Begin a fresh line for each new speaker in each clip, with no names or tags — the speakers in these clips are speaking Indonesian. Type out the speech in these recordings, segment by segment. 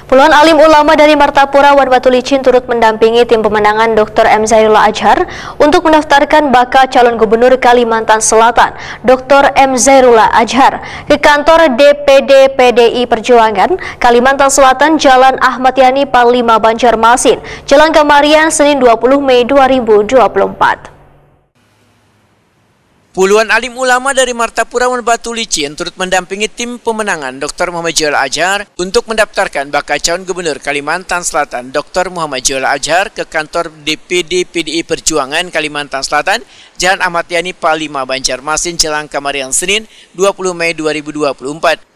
Puluhan alim ulama dari Martapura Wan Batu Licin turut mendampingi tim pemenangan Dr. M. Zairullah Adjar untuk mendaftarkan bakal calon gubernur Kalimantan Selatan, Dr. M. Zairullah Adjar, ke kantor DPD PDI Perjuangan Kalimantan Selatan, Jalan Ahmad Yani, Parlima, Banjarmasin, Jalan Kamarian, Senin 20 Mei 2024.
Puluhan alim ulama dari Martapura Wan Batu Licin turut mendampingi tim pemenangan Dr. Muhammad Zairullah Adjar untuk mendaftarkan bakal calon gubernur Kalimantan Selatan Dr. Muhammad Zairullah Adjar ke kantor DPD PDI Perjuangan Kalimantan Selatan, Jalan Ahmad Yani, Parlima, Banjarmasin, Jalan Kamarian, Senin 20 Mei 2024.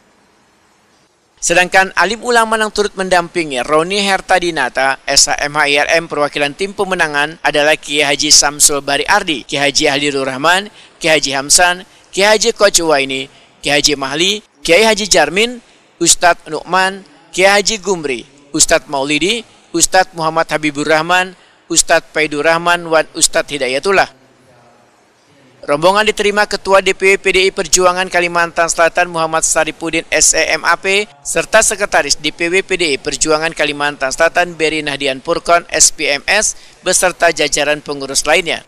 Sedangkan alim ulama yang turut mendampingi Roni Hertadinata, SHMHILM perwakilan tim pemenangan adalah Kiai Haji Samsul Bari Ardi, Kiai Haji Ahlirur Rahman, Kiai Haji Hamsan, Kiai Haji Kocuwaini, Kiai Haji Mahli, Kiai Haji Jarmin, Ustadz Nu'man, Kiai Haji Gumri, Ustadz Maulidi, Ustadz Muhammad Habibur Rahman, Ustadz Paidur Rahman, dan Ustadz Hidayatullah. Rombongan diterima Ketua DPW PDI Perjuangan Kalimantan Selatan Muhammad Saripudin SEMAP serta Sekretaris DPW PDI Perjuangan Kalimantan Selatan Beri Nahdian Purkon SPMS beserta jajaran pengurus lainnya.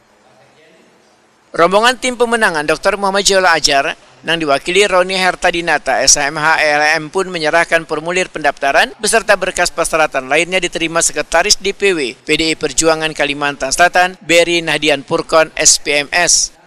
Rombongan tim pemenangan Dr. Muhammad Zairullah Adjar yang diwakili Roni Hertadinata SHMHILM pun menyerahkan formulir pendaftaran beserta berkas persyaratan lainnya diterima Sekretaris DPW PDI Perjuangan Kalimantan Selatan Beri Nahdian Purkon SPMS.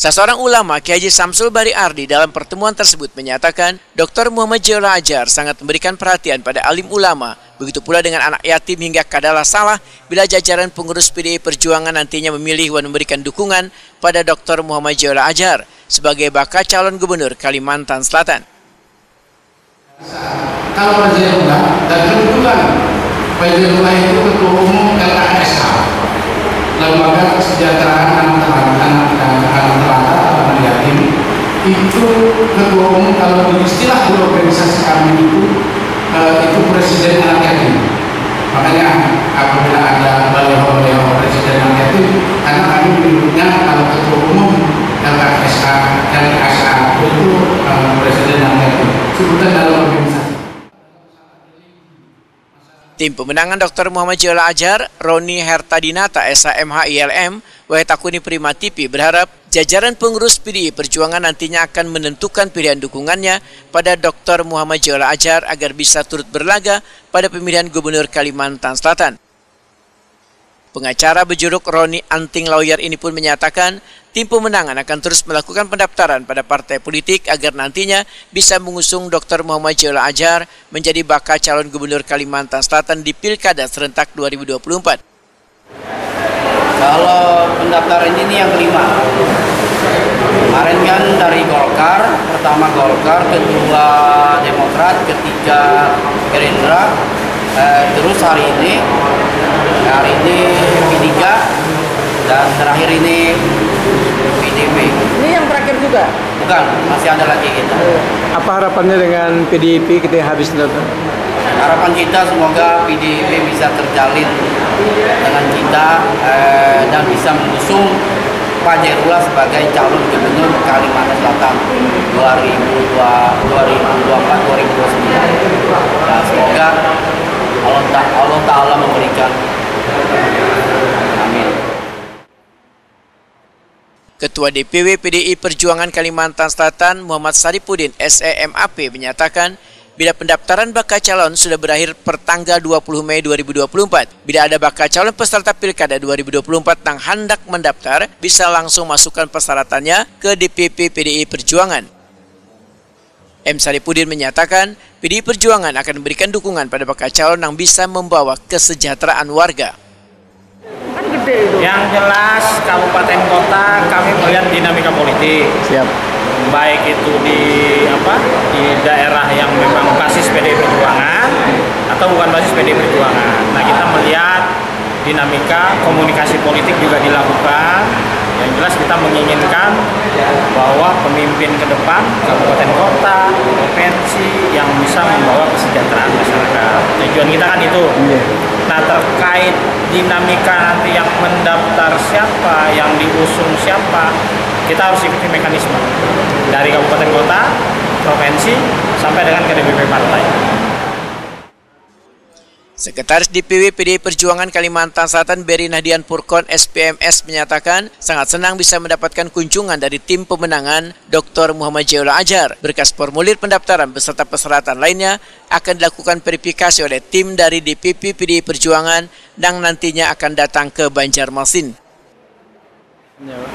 Seorang ulama, Kiai Haji Samsul Bari Ardi, dalam pertemuan tersebut menyatakan Dr. Muhammad Zairullah Adjar sangat memberikan perhatian pada alim ulama, begitu pula dengan anak yatim hingga kadalah salah bila jajaran pengurus PDI Perjuangan nantinya memilih dan memberikan dukungan pada Dr. Muhammad Zairullah Adjar sebagai bakal calon gubernur Kalimantan Selatan.
Kalau Pak Zairullah, dan kebetulan Pak Zairullah itu Ketua Umum LKSH, Lembaga Kesejahteraan Anak Yatim, itu Ketua Umum, kalau istilah di organisasi kami itu Presiden Anak Yatim. Makanya apabila ada beliau Presiden Anak Yatim, karena kami menyebutnya kalau Ketua Umum LKSH itu Presiden Anak Yatim, sebutan dalam organisasi.
Tim pemenangan Dr. Muhammad Zairullah Adjar, Roni Hertadinata SHMHILM, Wahetakuni Prima TV berharap jajaran pengurus PDI Perjuangan nantinya akan menentukan pilihan dukungannya pada Dr. Muhammad Zairullah Adjar agar bisa turut berlaga pada pemilihan gubernur Kalimantan Selatan. Pengacara berjuluk Roni Anting Lawyer ini pun menyatakan tim pemenangan akan terus melakukan pendaftaran pada partai politik agar nantinya bisa mengusung Dr. Muhammad Zairullah Adjar menjadi bakal calon gubernur Kalimantan Selatan di Pilkada serentak 2024.
Kalau pendaftaran ini yang kelima. Kemarin kan dari Golkar, pertama Golkar, kedua Demokrat, ketiga Gerindra, terus hari ini P3 dan terakhir ini PDIP.
Ini yang terakhir juga?
Bukan, masih ada lagi kita.
Apa harapannya dengan PDIP kita habis nonton?
Harapan kita semoga PDIP bisa terjalin dengan kita dan bisa mengusung Pak Zairullah sebagai calon gubernur Kalimantan Selatan 2024-2029. Nah, semoga Allah Ta'ala memberikan. Amin.
Ketua DPW PDI Perjuangan Kalimantan Selatan Muhammad Saripudin SEMAP menyatakan bila pendaftaran bakal calon sudah berakhir per tanggal 20 Mei 2024, bila ada bakal calon peserta Pilkada 2024 yang hendak mendaftar bisa langsung masukkan persyaratannya ke DPP PDI Perjuangan. M. Saripudin menyatakan PDI Perjuangan akan memberikan dukungan pada bakal calon yang bisa membawa kesejahteraan warga.
Yang jelas kabupaten kota kami melihat dinamika politik.
Siap.
Baik itu di daerah yang memang basis PDI Perjuangan atau bukan basis PDI Perjuangan. Nah, kita melihat dinamika komunikasi politik juga dilakukan Yang jelas kita menginginkan bahwa pemimpin ke depan kabupaten kota, provinsi yang bisa membawa kesejahteraan masyarakat. Tujuan kita kan itu. Nah, terkait dinamika nanti yang mendaftar siapa, yang diusung siapa, kita harus ikuti mekanisme dari kabupaten kota, provinsi, sampai dengan ke DPP partai.
Sekretaris DPW PDI Perjuangan Kalimantan Selatan Beri Nahdian Purkon SPMS menyatakan sangat senang bisa mendapatkan kunjungan dari tim pemenangan Dr. Muhammad Jailullah Adjar. Berkas formulir pendaftaran beserta persyaratan lainnya akan dilakukan verifikasi oleh tim dari DPP PDI Perjuangan dan nantinya akan datang ke Banjarmasin.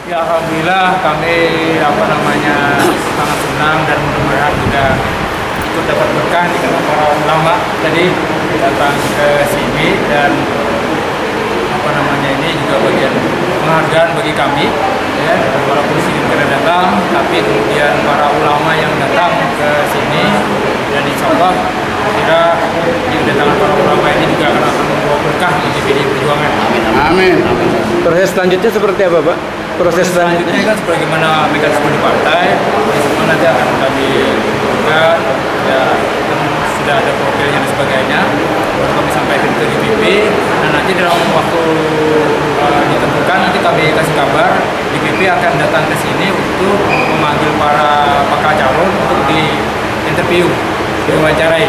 Ya, alhamdulillah kami sangat senang dan mudah-mudahan juga ikut dapat berkah di kantor para ulama tadi datang ke sini, dan ini juga bagian penghargaan bagi kami ya, walaupun sini tidak datang, tapi kemudian para ulama yang datang ke sini, dan insya Allah kira kedatangan para ulama ini juga akan membawa berkah bagi PDI Perjuangan.
Amin.
Proses selanjutnya seperti apa, Pak? Proses selanjutnya
kan sebagaimana mekanisme di partai, semua nanti akan kami lakukan, ya, sudah ada profilnya dan sebagainya, baru kami sampaikan ke DPP, dan nanti dalam waktu ditentukan nanti kami kasih kabar, DPP akan datang ke sini untuk memanggil para bakal calon untuk di-interview, diwawancarai.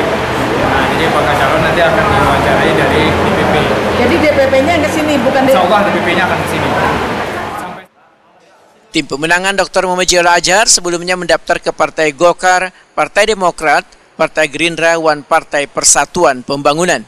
Nah, jadi bakal calon nanti akan diwawancarai dari DPP.
Jadi DPP-nya ke sini, bukan
Insya Allah DPP-nya akan ke sini.
Tim pemenangan Dr. Muhammad Jailullah Adjar sebelumnya mendaftar ke Partai Golkar, Partai Demokrat, Partai Gerindra, dan Partai Persatuan Pembangunan.